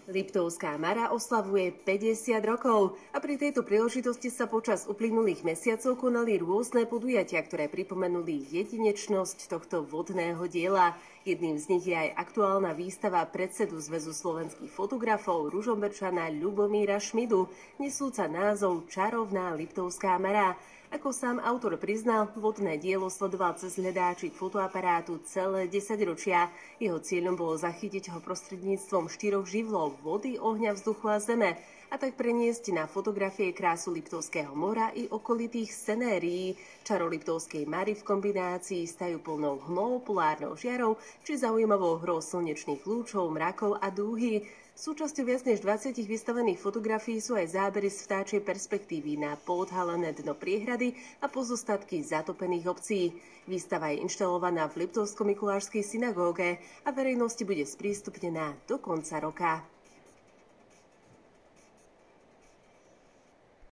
Liptovská Mara oslavuje 50 rokov a pri tejto príležitosti sa počas uplynulých mesiacov konali rôzne podujatia, ktoré pripomenuli jedinečnosť tohto vodného diela. Jedným z nich je aj aktuálna výstava predsedu Zväzu slovenských fotografov Ružomberčana Ľubomíra Šmidu, nesúca názov Čarovná Liptovská Mara. Ako sám autor priznal, vodné dielo sledoval cez hľadáčik fotoaparátu celé 10 ročia. Jeho cieľom bolo zachytiť ho prostredníctvom 4 živlov vody, ohňa, vzduchu a zeme a tak preniesť na fotografie krásu Liptovského mora i okolitých scenérií. Čaro Liptovskej Mary v kombinácii s tajúplnou hmlou, polárnou žiarou či zaujímavou hrou slnečných lúčov, mrakov a dúhy. Súčasťou viac než 20 vystavených fotografií sú aj zábery z vtáčej perspektívy na poodhalené dno priehrady a pozostatky zatopených obcí. Výstava je inštalovaná v Liptovsko-Mikulášskej synagóge a verejnosti bude sprístupnená do konca roka.